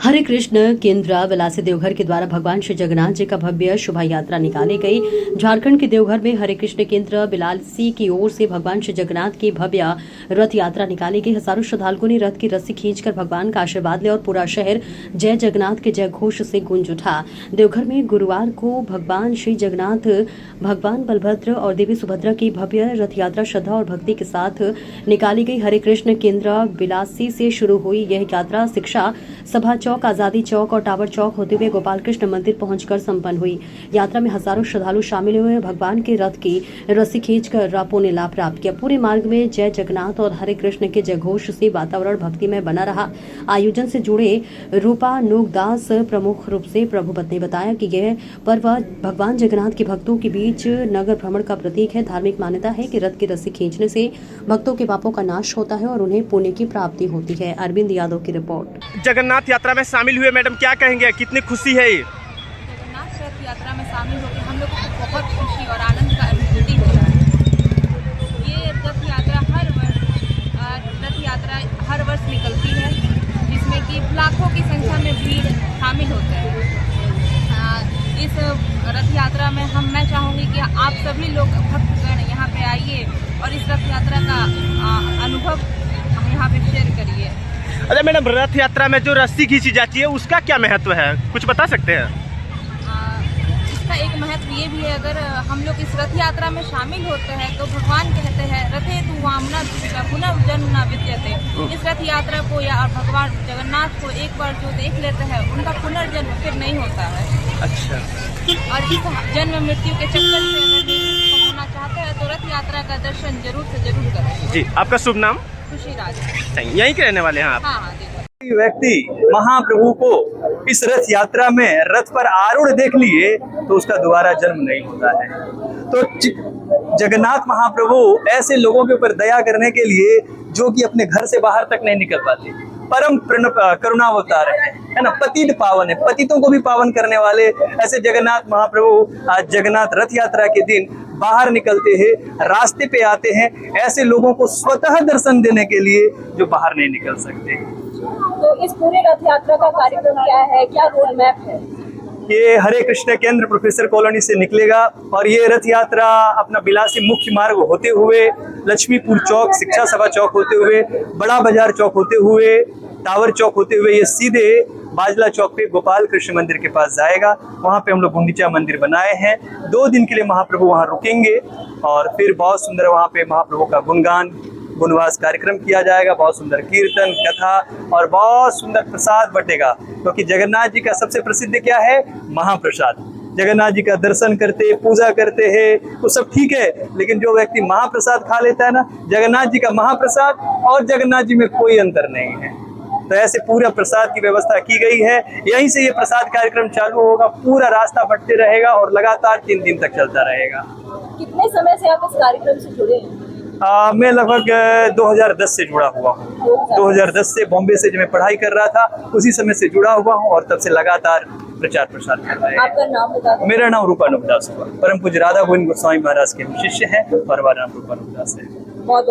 हरे कृष्ण केंद्र विलासी देवघर के द्वारा भगवान श्री जगन्नाथ जी का भव्य शोभा यात्रा निकाली गई। झारखंड के देवघर में हरे कृष्ण केंद्र विलासी की ओर से भगवान श्री जगन्नाथ की भव्य रथ यात्रा निकाली गई। हजारों श्रद्धालुओं ने रथ की रस्सी खींचकर भगवान का आशीर्वाद लिया और पूरा शहर जय जगन्नाथ के जय घोष से गूंज उठा। देवघर में गुरुवार को भगवान श्री जगन्नाथ, भगवान बलभद्र और देवी सुभद्रा की भव्य रथ यात्रा श्रद्धा और भक्ति के साथ निकाली गई। हरे कृष्ण केंद्र विलासी से शुरू हुई यह यात्रा शिक्षा सभा चौक, आजादी चौक और टावर चौक होते हुए गोपाल कृष्ण मंदिर पहुंचकर संपन्न हुई। यात्रा में हजारों श्रद्धालु शामिल हुए। भगवान के रथ की रस्सी खींचकर रापों ने लाभ प्राप्त किया। पूरे मार्ग में जय जगन्नाथ और हरे कृष्ण के जयघोष से वातावरण भक्तिमय बना रहा। आयोजन से जुड़े रूपा नूकदास प्रमुख रूप से प्रभुपत ने बताया कि यह पर्व भगवान जगन्नाथ के भक्तों के बीच नगर भ्रमण का प्रतीक है। धार्मिक मान्यता है कि रथ की रस्सी खींचने से भक्तों के पापों का नाश होता है और उन्हें पुण्य की प्राप्ति होती है। अरविंद यादव की रिपोर्ट। जगन्नाथ यात्रा में शामिल हुए मैडम, क्या कहेंगे, कितनी खुशी है? जगन्नाथ रथ यात्रा में शामिल होकर हम लोग को बहुत खुशी और आनंद का अनुभूति हो रहा है। ये रथ यात्रा हर वर्ष निकलती है, जिसमें कि लाखों की संख्या में भीड़ शामिल होते हैं। इस रथ यात्रा में मैं चाहूँगी कि आप सभी लोग भक्तगण यहाँ पे आइए और इस रथ यात्रा का अनुभव यहाँ पे शेयर करिए। अरे मैडम, रथ यात्रा में जो रस्सी खींची जाती है उसका क्या महत्व है, कुछ बता सकते हैं? इसका एक महत्व ये भी है, अगर हम लोग इस रथ यात्रा में शामिल होते हैं तो भगवान कहते हैं रथे तु वामना पुनर्जन्म न विद्यते। इस रथ यात्रा को या भगवान जगन्नाथ को एक बार जो देख लेते हैं उनका पुनर्जन्म फिर नहीं होता है। अच्छा। और इस जन्म मृत्यु के चक्कर से अगर होना चाहते हैं तो रथ यात्रा का दर्शन जरूर से जरूर करें। जी, आपका शुभ नाम? खुशी राज। यहीं के रहने वाले हैं आप? हाँ। व्यक्ति महाप्रभु को इस रथ यात्रा में रथ पर आरूढ़ देख लिए तो उसका दोबारा जन्म नहीं होता है। तो जगन्नाथ महाप्रभु ऐसे लोगों के ऊपर दया करने के लिए जो कि अपने घर से बाहर तक नहीं निकल पाते, परम करुणावतार है ना, पतित पावन है, पतितों को भी पावन करने वाले ऐसे जगन्नाथ महाप्रभु आज जगन्नाथ रथ यात्रा के दिन बाहर निकलते हैं, रास्ते पे आते हैं ऐसे लोगों को स्वतः दर्शन देने के लिए जो बाहर नहीं निकल सकते। तो इस पूरे रथ यात्रा का कार्यक्रम क्या है, क्या रोड मैप है? ये हरे कृष्ण केंद्र प्रोफेसर कॉलोनी से निकलेगा और ये रथ यात्रा अपना बिलासी मुख्य मार्ग होते हुए लक्ष्मीपुर चौक, शिक्षा सभा चौक होते हुए, बड़ा बाजार चौक होते हुए, टावर चौक होते हुए ये सीधे बाजला चौक पे गोपाल कृष्ण मंदिर के पास जाएगा। वहाँ पे हम लोग गुंडीचा मंदिर बनाए हैं। 2 दिन के लिए महाप्रभु वहाँ रुकेंगे और फिर बहुत सुंदर वहाँ पे महाप्रभु का गुणगान गुणवास कार्यक्रम किया जाएगा। बहुत सुंदर कीर्तन, कथा और बहुत सुंदर प्रसाद बटेगा, क्योंकि जगन्नाथ जी का सबसे प्रसिद्ध क्या है? महाप्रसाद। जगन्नाथ जी का दर्शन करते, पूजा करते हैं तो सब ठीक है, लेकिन जो व्यक्ति महाप्रसाद खा लेता है ना, जगन्नाथ जी का महाप्रसाद और जगन्नाथ जी में कोई अंतर नहीं है। तो ऐसे पूरा प्रसाद की व्यवस्था की गई है। यहीं से ये प्रसाद कार्यक्रम चालू होगा, पूरा रास्ता बढ़ते रहेगा और लगातार 3 दिन तक चलता रहेगा। कितने समय से आप इस कार्यक्रम से जुड़े हैं? मैं लगभग 2010 से जुड़ा हुआ हूँ। 2010 से बॉम्बे से जब मैं पढ़ाई कर रहा था उसी समय से जुड़ा हुआ हूँ और तब से लगातार प्रचार प्रसार कर रहे हैं। आपका नाम बता दो। मेरा नाम रूपा नूकदास हुआ। परम पूज्य राधा गोविंद गोस्वामी महाराज के शिष्य हैं और हमारा नाम रूपा नूकदास है। बहुत